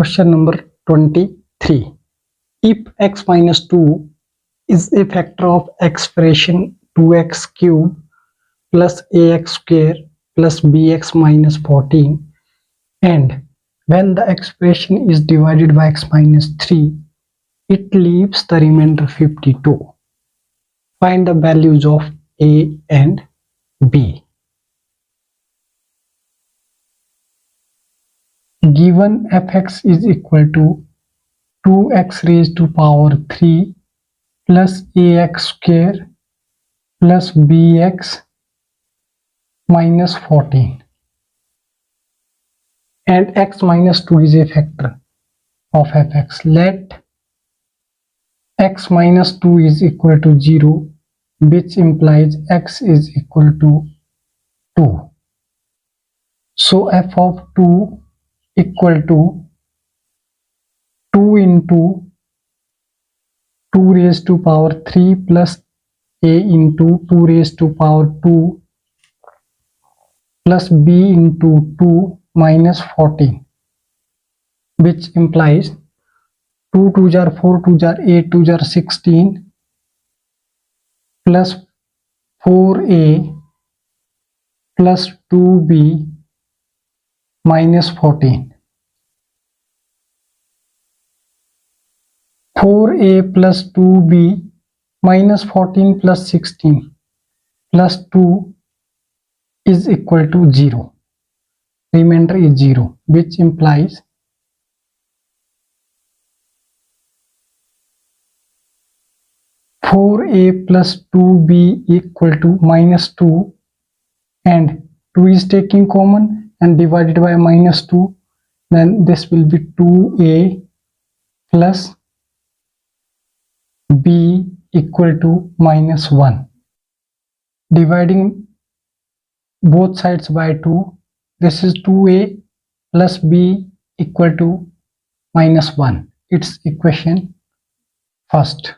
Question number 23. If x minus 2 is a factor of expression 2x cube plus ax square plus bx minus 14, and when the expression is divided by x minus 3, it leaves the remainder 52. Find the values of a and b. Given fx is equal to 2x raised to power 3 plus ax square plus bx minus 14, and x minus 2 is a factor of fx. Let x minus 2 is equal to 0, which implies x is equal to 2. So f of 2 equal to 2 into 2 raised to power 3 plus a into 2 raised to power 2 plus b into 2 minus 14, which implies 2 2s are 4 2s are 8 2s are 16 plus 4a plus 2b minus 14. 4a plus 2b minus 14 plus 16 plus 2 is equal to 0. Remainder is 0, which implies 4a plus 2b equal to minus 2, and 2 is taking common and divided by minus 2, then this will be 2a plus b equal to minus 1. Dividing both sides by 2, this is 2a plus b equal to minus 1. It's equation first.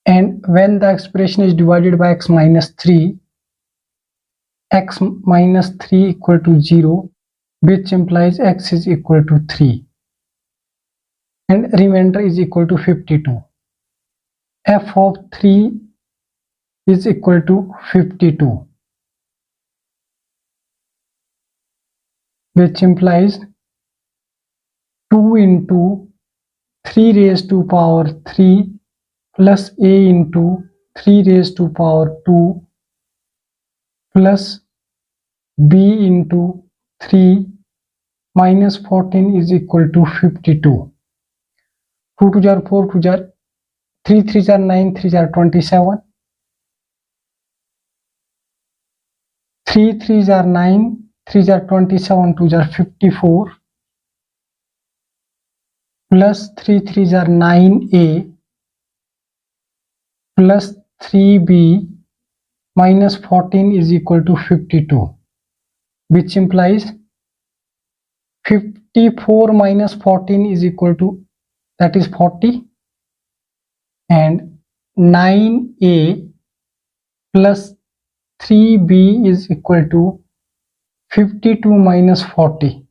And when the expression is divided by x minus 3, x minus 3 equal to 0, which implies x is equal to 3, and remainder is equal to 52. F of 3 is equal to 52, which implies 2 into 3 raised to power 3 plus a into 3 raised to power 2 plus b into 3 minus 14 is equal to 52. 2 2s are 4 2s are 3 3s are 9 3s are 27, 3 3s are 9 3s are 27 2s are 54 plus 3 3s are 9a plus 3b minus 14 is equal to 52, which implies 54 minus 14 is equal to, that is 40, and 9a plus 3b is equal to 52 minus 40.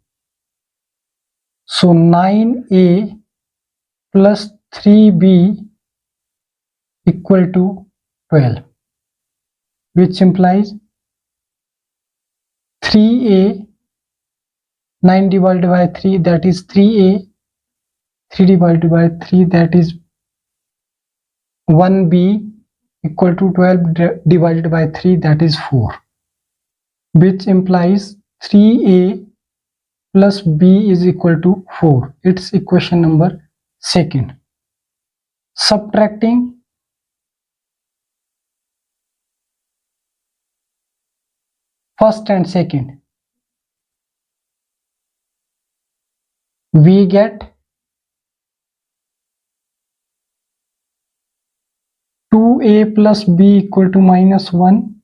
So 9a plus 3b equal to 12, which implies 3a, 9 divided by 3, that is 3a, 3 divided by 3, that is 1b, equal to 12 divided by 3, that is 4, which implies 3a plus b is equal to 4. It's equation number second. Subtracting first and second, we get 2a plus b equal to minus 1,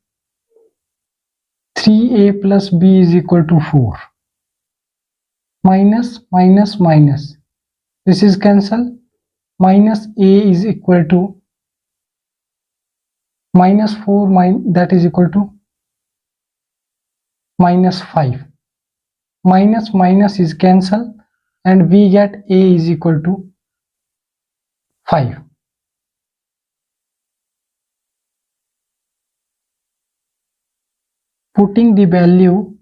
3a plus b is equal to 4, minus minus minus, this is cancel, minus a is equal to minus 4, that is equal to minus 5, minus minus is cancel, and we get a is equal to 5. Putting the value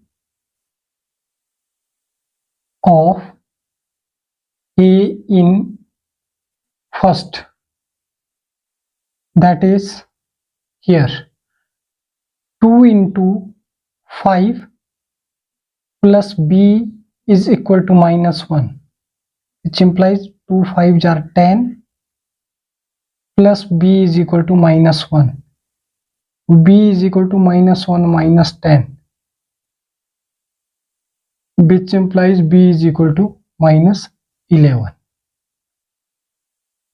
of a in first, that is here 2 into 5 plus b is equal to -1, which implies 2 5s are 10 plus b is equal to -1. b is equal to -1 minus 10, which implies b is equal to -11.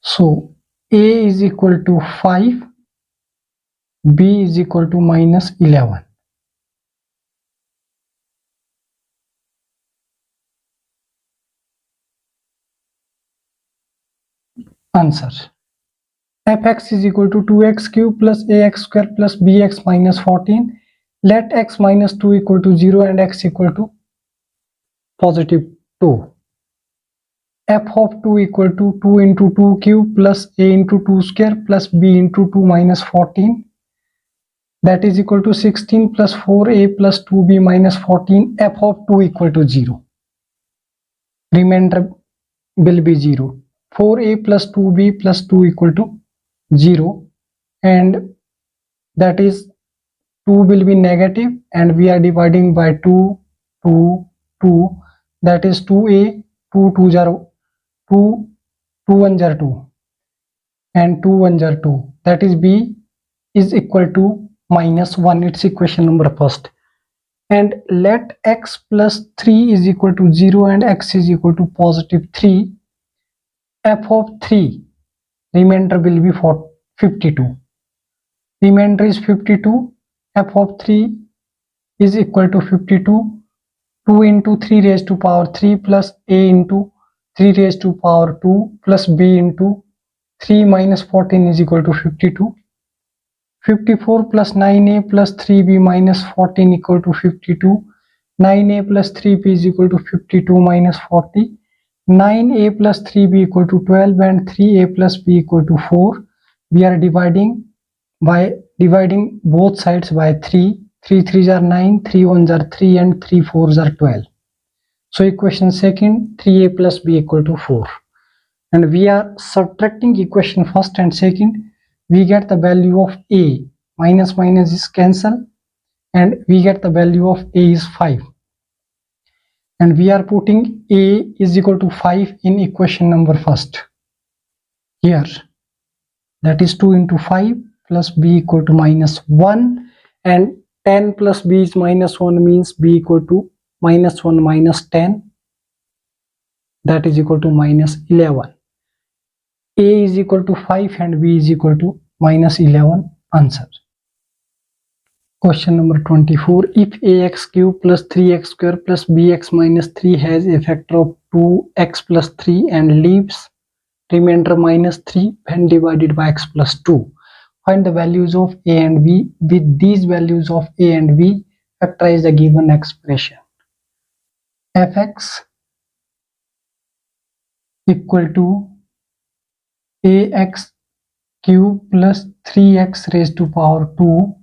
So a is equal to 5, b is equal to -11. Answer: fx is equal to 2x cube plus ax square plus bx minus 14. Let x minus 2 equal to 0 and x equal to positive 2. F of 2 equal to 2 into 2 cube plus a into 2 square plus b into 2 minus 14. That is equal to 16 plus 4a plus 2b minus 14. F of 2 equal to 0. Remainder will be 0. 4a plus 2b plus 2 equal to 0, and that is 2 will be negative, and we are dividing by 2, 2, 2, that is 2a, 2 2s are 2, 2 1s are 2, and 2 1s are 2, that is b is equal to -1. It's equation number first. And let x plus 3 is equal to 0 and x is equal to positive 3. F of 3, remainder will be 52. Remainder is 52. F of 3 is equal to 52. 2 into 3 raised to power 3 plus a into 3 raised to power 2 plus b into 3 minus 14 is equal to 52. 54 plus 9a plus 3b minus 14 equal to 52. 9a plus 3b is equal to 52 minus 40. 9a plus 3b equal to 12 and 3a plus b equal to 4. We are dividing both sides by 3. 3 3s are 9, 3 1s are 3 and 3 4s are 12. So equation second, 3a plus b equal to 4. And we are subtracting equation first and second. We get the value of a, minus minus is cancel, and we get the value of a is 5. And we are putting a is equal to 5 in equation number first here, that is 2 into 5 plus b equal to -1, and 10 plus b is -1 means b equal to -1 minus 10, that is equal to -11. a is equal to 5 and b is equal to -11. Answer. Question number 24. If ax cube plus 3x square plus bx minus 3 has a factor of 2x plus 3 and leaves remainder -3 when divided by x plus 2, find the values of a and b. With these values of a and b, factorize the given expression. Fx equal to ax cube plus 3x raised to power 2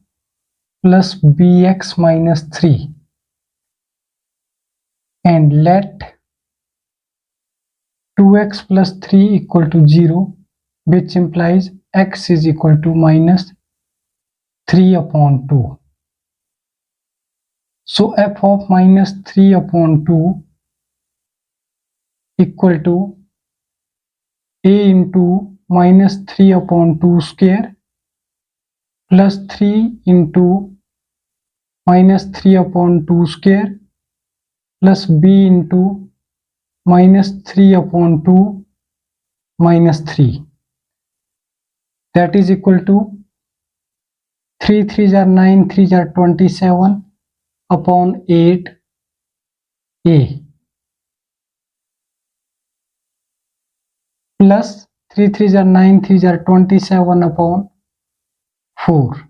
plus bx minus 3, and let 2x plus 3 equal to 0, which implies x is equal to -3 upon 2. So f of -3 upon 2 equal to a into -3 upon 2 square plus 3 into -3 upon 2 square plus b into -3 upon 2 minus 3, that is equal to 3 3s are 9, 3s are 27 upon 8a plus 3 3s are 9, 3s are 27 upon 4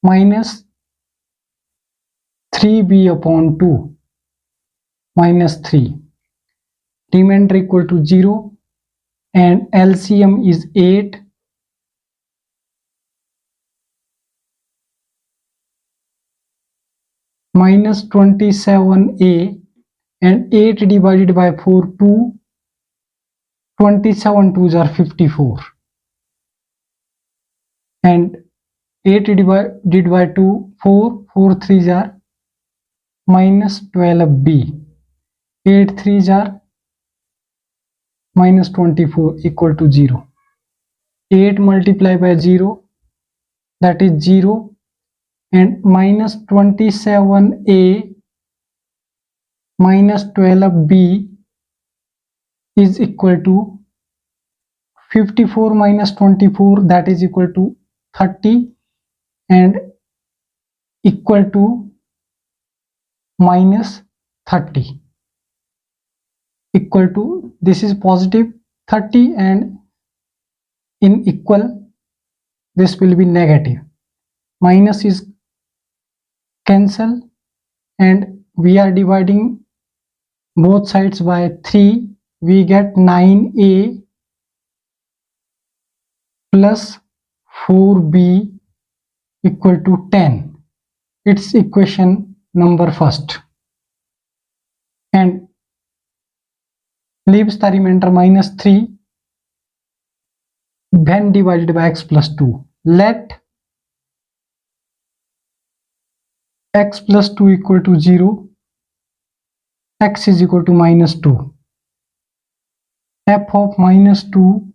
minus 3b upon 2 minus 3. remainder equal to 0, and LCM is 8. Minus 27a, and 8 divided by 4, 2. 27 2s are 54, and 8 divided by 2, 4. 4 3s are minus 12b. 8 3s are minus 24 equal to 0. 8 multiplied by 0, that is 0, and minus 27a minus 12b is equal to 54 minus 24, that is equal to 30, and equal to minus 30, equal to, this is positive 30, and in equal this will be negative. Minus is cancel, and we are dividing both sides by 3. We get 9a plus 4b equal to 10. It's equation number first, and leaves the remainder minus 3 when divided by x plus 2. Let x plus 2 equal to 0, x is equal to minus 2. F of minus 2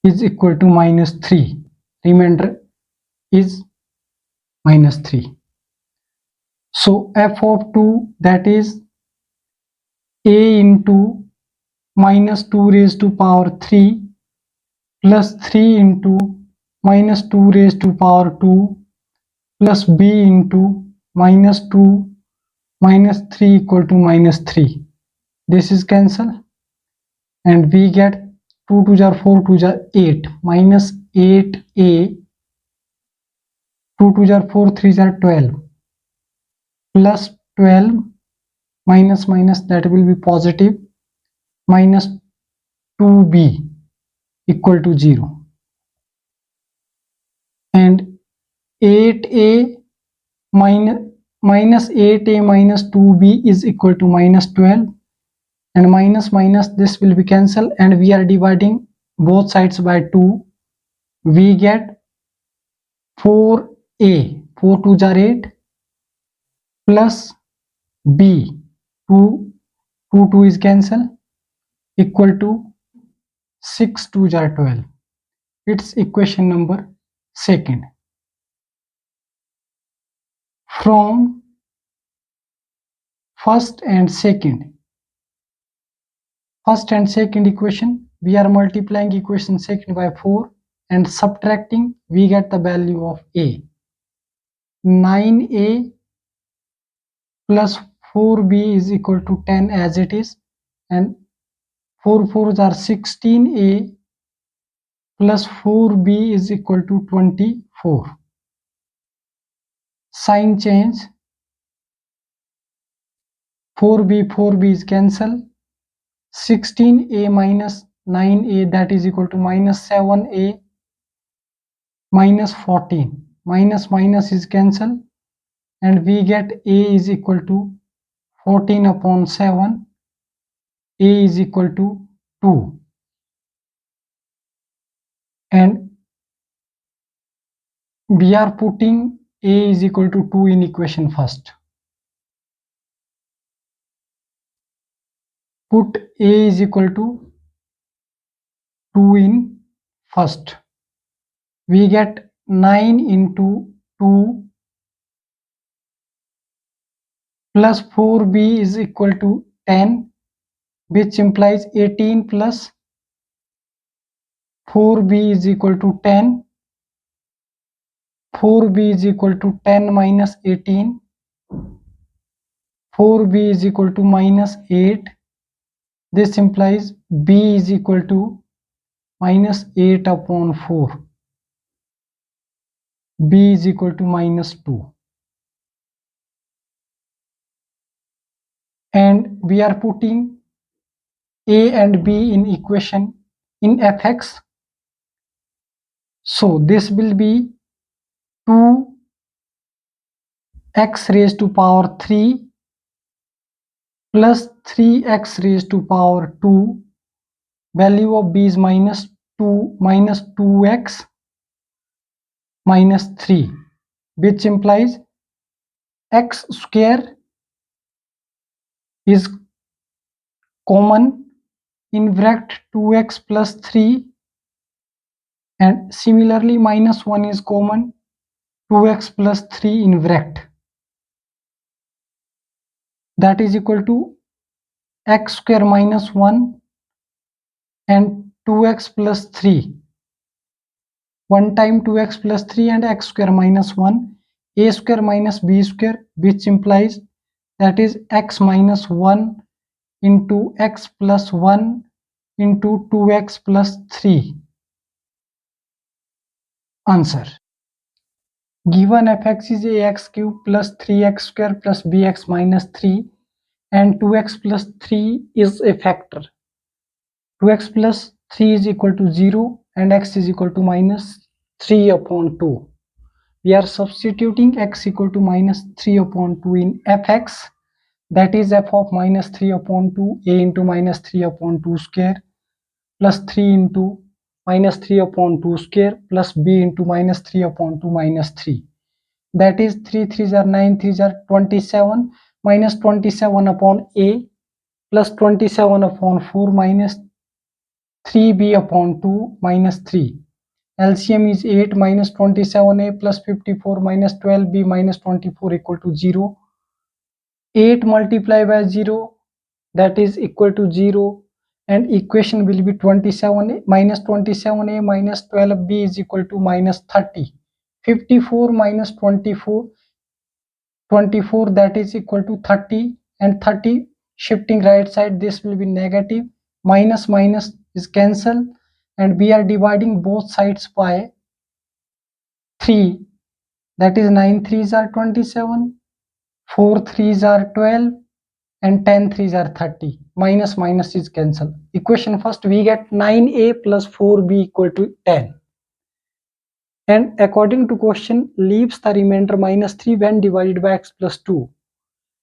is equal to minus 3. Remainder is minus 3. So f of 2, that is a into minus 2 raised to power 3 plus 3 into minus 2 raised to power 2 plus b into minus 2 minus 3 equal to minus 3. This is cancel, and we get 2 2s are 4, 2s are 8, minus 8a, 2 2s are 4, 3s are 12, plus 12 minus minus, that will be positive, minus 2b equal to 0, and 8a minus 8a minus 2b is equal to minus 12, and minus minus, this will be cancelled, and we are dividing both sides by 2. We get 4a, 4 2s are 8, plus b, 2 is cancelled, equal to 6 2s are 12. It's equation number second. From first and second equation, we are multiplying equation second by 4 and subtracting, we get the value of a. 9a plus 4b is equal to 10 as it is, and 4 4s are 16a plus 4b is equal to 24. Sign change, 4b is cancelled, 16a minus 9a, that is equal to minus 7a minus 14, minus minus is cancelled, and we get a is equal to 14 upon 7, a is equal to 2, and we are putting a is equal to 2 in equation first. Put a is equal to 2 in first. We get 9 into 2 plus 4b is equal to 10, which implies 18 plus 4b is equal to 10. 4b is equal to 10 minus 18. 4b is equal to minus 8. This implies b is equal to minus 8 upon 4. B is equal to minus 2. And we are putting a and b in equation in fx. So this will be 2x raised to power 3 plus 3x raised to power 2. Value of b is minus 2x minus 3, which implies x square is common in bracket 2x plus 3, and similarly minus 1 is common, 2x plus 3 in bracket. That is equal to x square minus 1 and 2x plus 3. 1 time 2x plus 3 and x square minus 1, a square minus b square, which implies that is x minus 1 into x plus 1 into 2x plus 3. Answer. Given fx is ax cube plus 3x square plus bx minus 3 and 2x plus 3 is a factor. 2x plus 3 is equal to 0 and x is equal to minus 3 upon 2. We are substituting x equal to minus 3 upon 2 in fx, that is f of minus 3 upon 2 a into minus 3 upon 2 square plus 3 into minus 3 upon 2 square plus b into minus 3 upon 2 minus 3. That is 3 3s are 9, 3s are 27, minus 27 upon a plus 27 upon 4 minus 3b upon 2 minus 3. LCM is 8 minus 27a plus 54 minus 12b minus 24 equal to 0. 8 multiplied by 0, that is equal to 0, and equation will be 27 minus 27a minus 12b is equal to minus 30. 54 minus 24, that is equal to 30, and 30 shifting right side, this will be negative. Minus minus is cancel, and we are dividing both sides by 3, that is 9 3s are 27, 4 3s are 12, and 10 3s are 30. Minus minus is cancelled. Equation first, we get 9a plus 4b equal to 10. And according to question, leaves the remainder minus 3 when divided by x plus 2.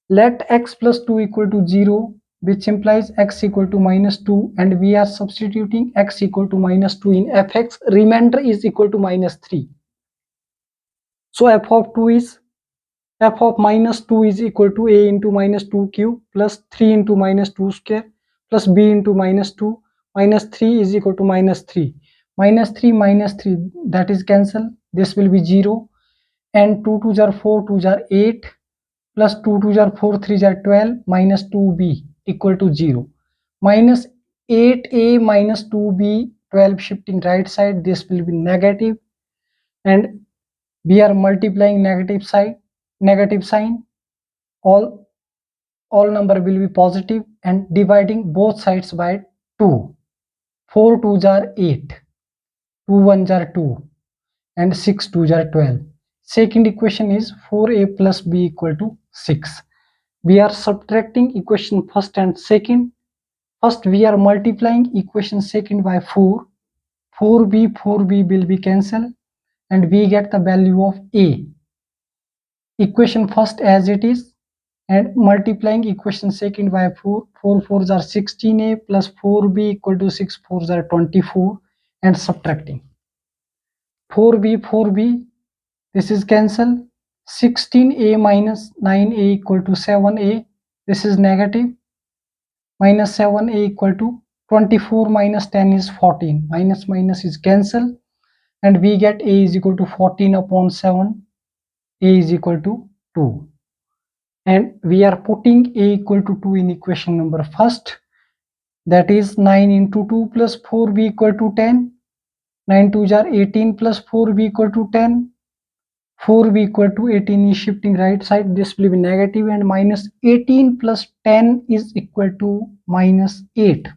Let x plus 2 equal to 0, which implies x equal to minus 2, and we are substituting x equal to minus 2 in fx. Remainder is equal to minus 3. So f of minus 2 is equal to a into minus 2 cube plus 3 into minus 2 square plus b into minus 2 minus 3 is equal to minus 3. Minus 3 minus 3, that is cancel. This will be 0, and 2 2s are 4, 2s are 8 plus 2 2s are 4, 3s are 12 minus 2b equal to 0. Minus 8a minus 2b, 12 shifting right side, this will be negative, and we are multiplying negative sign, all number will be positive, and dividing both sides by 2. 4 2s are 8, 2 1s are 2, and 6 2s are 12. Second equation is 4a plus b equal to 6. We are subtracting equation first and second. First we are multiplying equation second by 4. 4b will be cancelled, and we get the value of a. Equation first as it is, and multiplying equation second by 4. 4 4s are 16a plus 4b equal to 6 4s are 24, and subtracting 4b, this is cancelled. 16a minus 9a equal to 7a, this is negative, minus 7a equal to 24 minus 10 is 14. Minus minus is cancelled, and we get a is equal to 14 upon 7, a is equal to 2. And we are putting a equal to 2 in equation number first, that is 9 into 2 plus 4b equal to 10. 9 2s are 18 plus 4b equal to 10. 4b equal to 18 is shifting right side, this will be negative, and minus 18 plus 10 is equal to minus 8.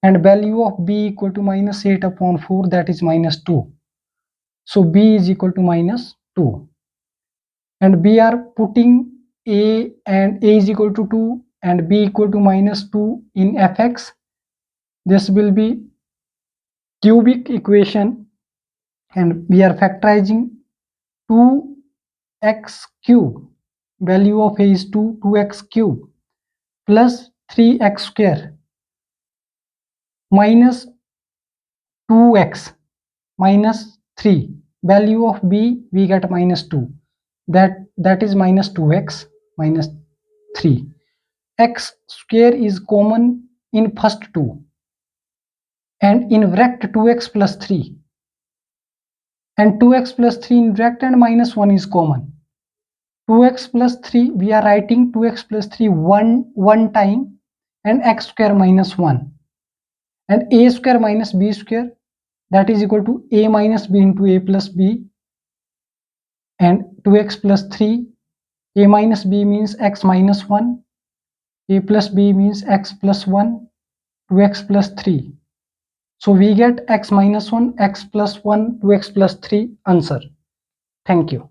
And value of b equal to minus 8 upon 4, that is minus 2. So b is equal to minus 2. And we are putting a, and a is equal to 2 and b equal to minus 2 in fx, this will be cubic equation, and we are factorizing 2x cube, value of a is 2x cube plus 3x square minus 2x minus 3, value of b we get minus 2, that is minus 2x minus 3. X square is common in first two, and in bracket 2x plus 3, and 2x plus 3 in bracket and minus 1 is common. 2x plus 3, we are writing 2x plus 3 one time, and x square minus 1, and a square minus b square, that is equal to a minus b into a plus b, and 2x plus 3, a minus b means x minus 1, a plus b means x plus 1, 2x plus 3. So we get x minus 1, x plus 1, 2x plus 3 answer. Thank you.